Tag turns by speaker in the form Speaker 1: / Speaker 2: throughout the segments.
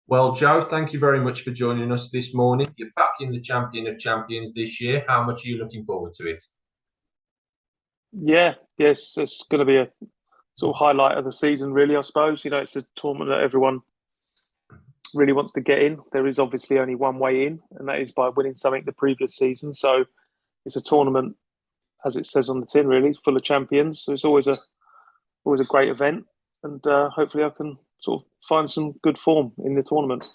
Speaker 1: Well, Joe, thank you very much for joining us this morning. You're back in the Champion of Champions this year. How much are you looking forward to it?
Speaker 2: Yeah, yes, it's going to be a sort of highlight of the season, really, I suppose. It's a tournament that everyone really wants to get in. There is obviously only one way in, and that is by winning something the previous season. So it's a tournament, as it says on the tin, really, full of champions. So it's always a great event, and hopefully I can sort of find some good form in the tournament.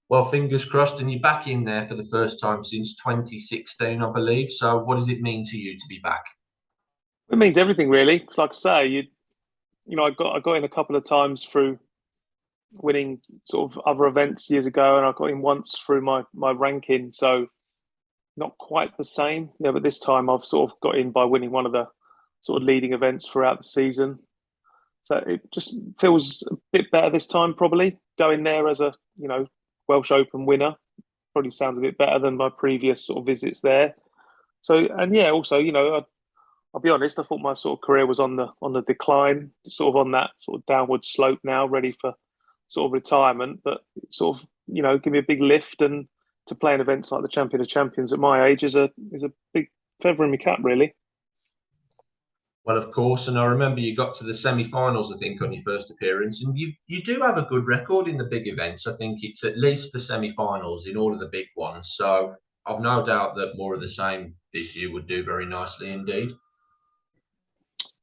Speaker 1: Well, fingers crossed, and you're back in there for the first time since 2016, I believe. So, what does it mean to you to be back?
Speaker 2: It means everything, really. 'Cause like I say, I got in a couple of times through winning sort of other events years ago, and I got in once through my ranking. So not quite the same, yeah. But this time I've sort of got in by winning one of the sort of leading events throughout the season. So it just feels a bit better this time, probably going there as a Welsh Open winner. Probably sounds a bit better than my previous sort of visits there. So and yeah, also I'll be honest, I thought my sort of career was on the decline, sort of on that sort of downward slope now, ready for sort of retirement. But sort of give me a big lift, and to play in events like the Champion of Champions at my age is a big feather in my cap, really.
Speaker 1: Well, of course, and I remember you got to the semi-finals, I think, on your first appearance, and you do have a good record in the big events. I think it's at least the semi-finals in all of the big ones. So, I've no doubt that more of the same this year would do very nicely indeed.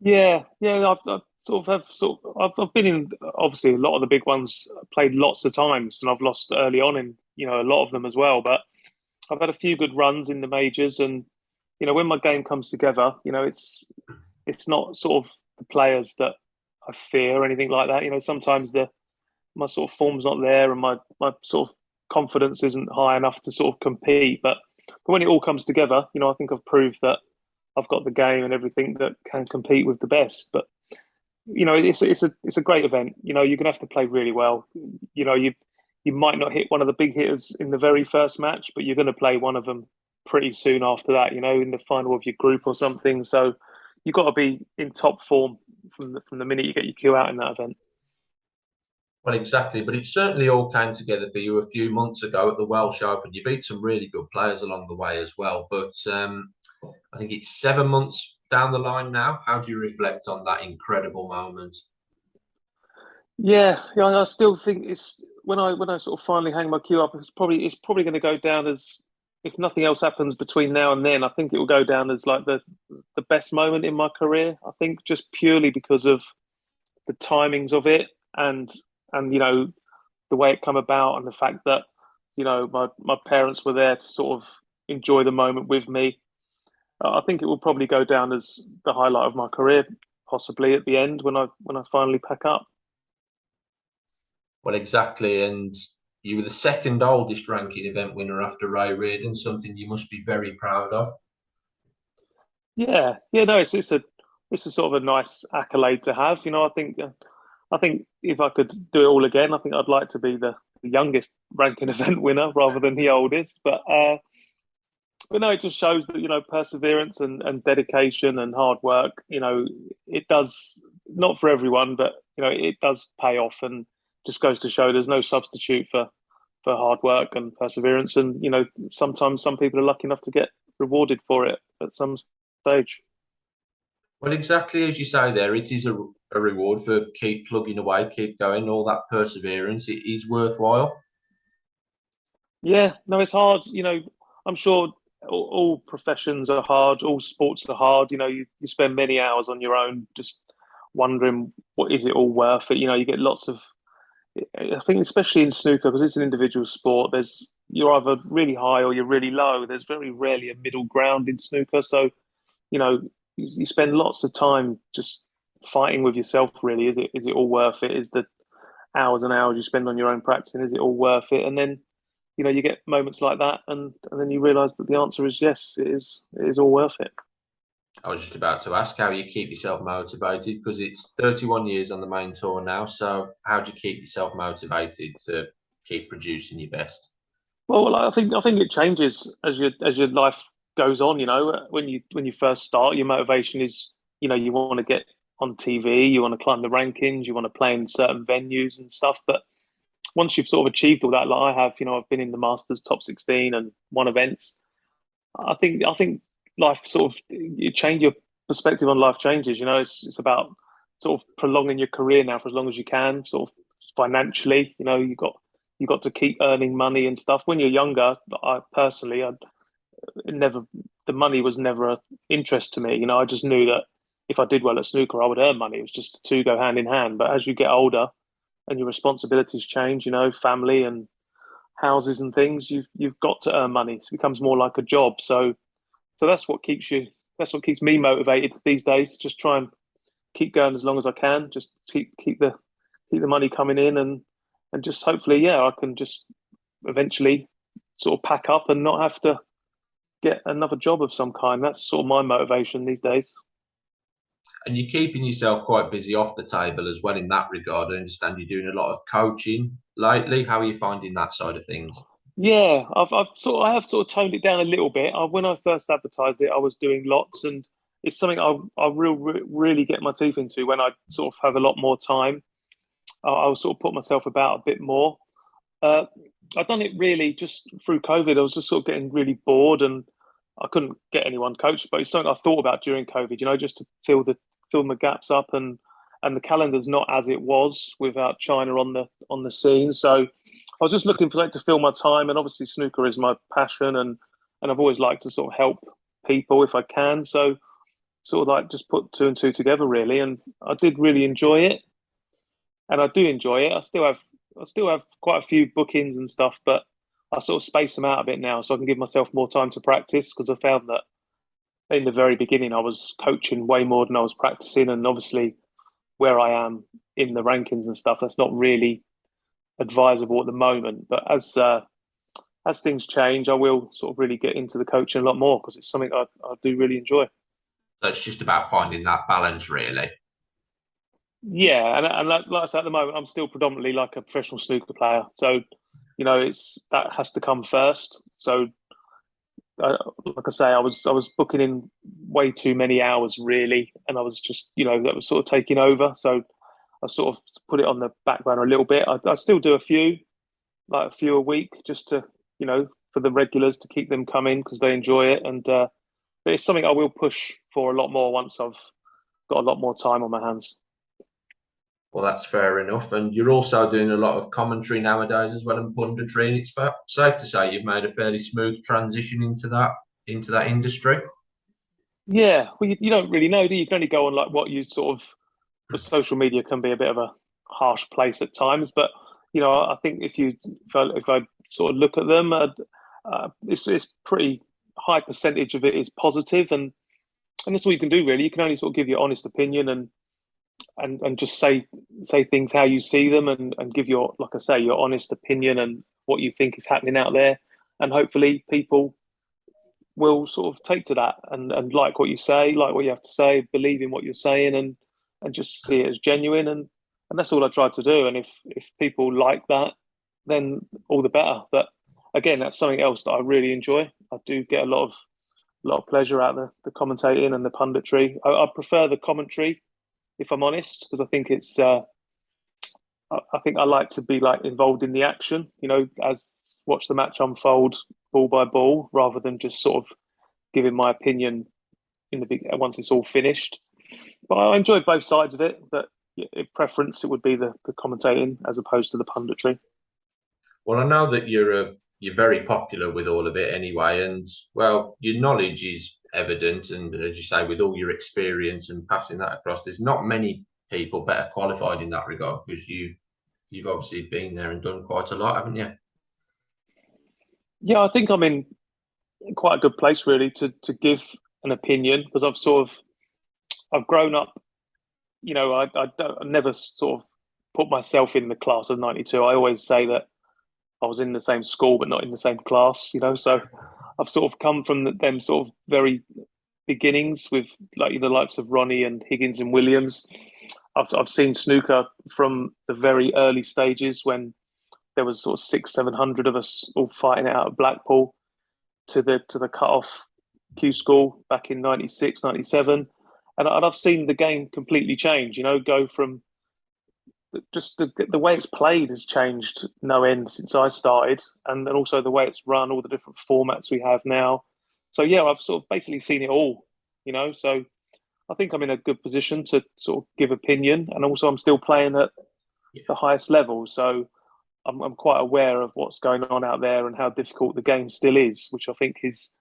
Speaker 2: Yeah, yeah. I've sort of have sort of, I've been in obviously a lot of the big ones, played lots of times, and I've lost early on in a lot of them as well. But I've had a few good runs in the majors, and when my game comes together, it's not sort of the players that I fear or anything like that. Sometimes the my sort of form's not there, and my sort of confidence isn't high enough to sort of compete. But when it all comes together, I think I've proved that I've got the game and everything that can compete with the best. But it's a great event. You're gonna have to play really well. You might not hit one of the big hitters in the very first match, but you're going to play one of them pretty soon after that. In the final of your group or something. So you've got to be in top form from the minute you get your cue out in that event.
Speaker 1: Well, exactly, but it certainly all came together for you a few months ago at the Welsh Open. You beat some really good players along the way as well. But I think it's 7 months down the line now. How do you reflect on that incredible moment?
Speaker 2: Yeah, yeah. I still think it's when I sort of finally hang my cue up. It's probably going to go down as, if nothing else happens between now and then, I think it will go down as like the best moment in my career. I think just purely because of the timings of it, and and the way it come about, and the fact that my parents were there to sort of enjoy the moment with me. I think it will probably go down as the highlight of my career, possibly at the end when I finally pack up.
Speaker 1: Well, exactly, and you were the second oldest ranking event winner after Ray Reardon, something you must be very proud of.
Speaker 2: Yeah, yeah, no, it's a sort of a nice accolade to have. I think if I could do it all again, I think I'd like to be the youngest ranking event winner rather than the oldest. But no, it just shows that perseverance and dedication and hard work. It does, not for everyone, but it does pay off, and just goes to show there's no substitute for hard work and perseverance. And sometimes some people are lucky enough to get rewarded for it at some stage.
Speaker 1: Well, exactly as you say there, it is a reward for keep plugging away, keep going, all that perseverance. It is worthwhile.
Speaker 2: Yeah, no, it's hard. I'm sure all professions are hard, all sports are hard. You spend many hours on your own just wondering, what is it all worth it? You get lots of, I think, especially in snooker, because it's an individual sport, you're either really high or you're really low. There's very rarely a middle ground in snooker. So, you spend lots of time just fighting with yourself, really. Is it all worth it? Is the hours and hours you spend on your own practicing, is it all worth it? And then you get moments like that, and then you realise that the answer is yes, it is all worth it.
Speaker 1: I was just about to ask how you keep yourself motivated because it's 31 years on the main tour now. So, how do you keep yourself motivated to keep producing your best?
Speaker 2: Well, I think it changes as your life goes on. When you first start, your motivation is you want to get on TV, you want to climb the rankings, you want to play in certain venues and stuff. But once you've sort of achieved all that, like I have, I've been in the Masters top 16 and won events. I think life sort of you change your perspective on life changes. It's about sort of prolonging your career now for as long as you can, sort of financially. You got to keep earning money and stuff. When you're younger, I personally, I never the money was never an interest to me. I just knew that if I did well at snooker, I would earn money. It was just the two go hand in hand. But as you get older and your responsibilities change, family and houses and things, you've got to earn money. It becomes more like a job. So that's what keeps me motivated these days. Just try and keep going as long as I can. Just keep the money coming in and just hopefully, yeah, I can just eventually sort of pack up and not have to get another job of some kind. That's sort of my motivation these days.
Speaker 1: And you're keeping yourself quite busy off the table as well in that regard. I understand you're doing a lot of coaching lately. How are you finding that side of things?
Speaker 2: Yeah, I have sort of toned it down a little bit. When I first advertised it, I was doing lots, and it's something really get my teeth into when I sort of have a lot more time. I'll sort of put myself about a bit more. Uh, I've done it really just through COVID. I was just sort of getting really bored, and I couldn't get anyone coached. But it's something I thought about during COVID. Just to fill my gaps up, and the calendar's not as it was without China on the scene. So I was just looking for something to fill my time, and obviously snooker is my passion, and I've always liked to sort of help people if I can. So sort of like just put two and two together really, and I did really enjoy it, and I do enjoy it. I still have quite a few bookings and stuff, but I sort of space them out a bit now so I can give myself more time to practice because I found that in the very beginning I was coaching way more than I was practicing, and obviously where I am in the rankings and stuff, that's not really advisable at the moment. But as things change, I will sort of really get into the coaching a lot more because it's something I do really enjoy.
Speaker 1: So it's just about finding that balance, really.
Speaker 2: Yeah, and like I said, at the moment, I'm still predominantly like a professional snooker player. So, it's that has to come first. So, like I say, I was booking in way too many hours really, and I was just that was sort of taking over. So I sort of put it on the back burner a little bit. I still do like a few a week, just to for the regulars to keep them coming because they enjoy it, and but it's something I will push for a lot more once I've got a lot more time on my hands.
Speaker 1: Well, that's fair enough. And you're also doing a lot of commentary nowadays as well and punditry. And it's safe to say you've made a fairly smooth transition into that industry.
Speaker 2: Yeah, well, you don't really know, do you? You can only go on like what you sort of. But social media can be a bit of a harsh place at times. But I think if I sort of look at them, it's pretty high percentage of it is positive, and that's all you can do really. You can only sort of give your honest opinion and just say things how you see them, and give your, like I say, your honest opinion and what you think is happening out there, and hopefully people will sort of take to that and like what you say, like what you have to say, believe in what you're saying, and just see it as genuine, and that's all I try to do. And if people like that, then all the better. But again, that's something else that I really enjoy. I do get a lot of pleasure out of the commentating and the punditry. I prefer the commentary, if I'm honest, because I think it's I think I like to be like involved in the action, as watch the match unfold ball by ball, rather than just sort of giving my opinion in the big once it's all finished. But I enjoy both sides of it. But in preference, it would be the commentating as opposed to the punditry.
Speaker 1: Well, I know that you're very popular with all of it anyway, and well, your knowledge is evident, and as you say, with all your experience and passing that across, there's not many people better qualified in that regard because you've obviously been there and done quite a lot, haven't you?
Speaker 2: Yeah, I think I'm in quite a good place really to give an opinion because I've grown up. I never sort of put myself in the class of '92. I always say that I was in the same school but not in the same class. So I've sort of come from them sort of very beginnings with like the likes of Ronnie and Higgins and Williams. I've seen snooker from the very early stages when there was sort of 600-700 of us all fighting it out at Blackpool to the cut off Q school back in '96, '97. And I've seen the game completely change, go from just the way it's played has changed no end since I started, and then also the way it's run, all the different formats we have now. So yeah, I've sort of basically seen it all, you know. So I think I'm in a good position to sort of give opinion, and also I'm still playing at
Speaker 1: Yeah.
Speaker 2: the highest level, so I'm quite aware of what's going on out there and how difficult the game still is, which I think is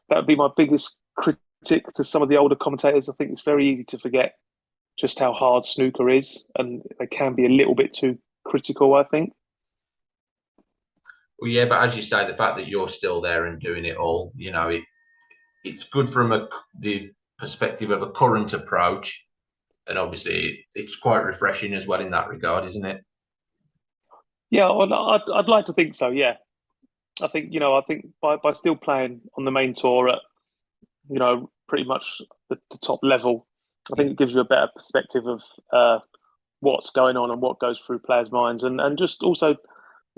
Speaker 2: that would be my biggest critic to some of the older commentators. I think it's very easy to forget just how hard snooker is, and they can be a little bit too critical, I think.
Speaker 1: Well, yeah, but as you say, the fact that you're still there and doing it all, it's good from the perspective of a current approach, and obviously it's quite refreshing as well in that regard, isn't it?
Speaker 2: Yeah, I'd like to think so. Yeah, I think I think by still playing on the main tour at pretty much the top level, I think
Speaker 1: Yeah.
Speaker 2: it gives you a better perspective of what's going on and what goes through players' minds, and just also,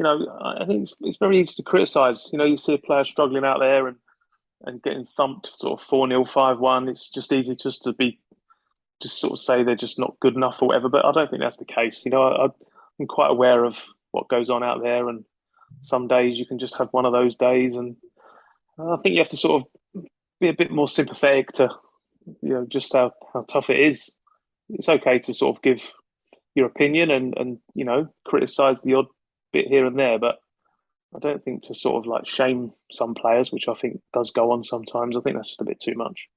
Speaker 2: I think it's very easy to criticise. You see a player struggling out there and getting thumped sort of 4-0, 5-1. It's just easy just to be just sort of say they're just not good enough or whatever. But I don't think that's the case. I'm quite aware of what goes on out there, and some days you can just have one of those days, and I think you have to sort of be a bit more sympathetic to just how tough it is. It's okay to sort of give your opinion and criticize the odd bit here and there, but I don't think to sort of like shame some players, which I think does go on sometimes. I think that's just a bit too much.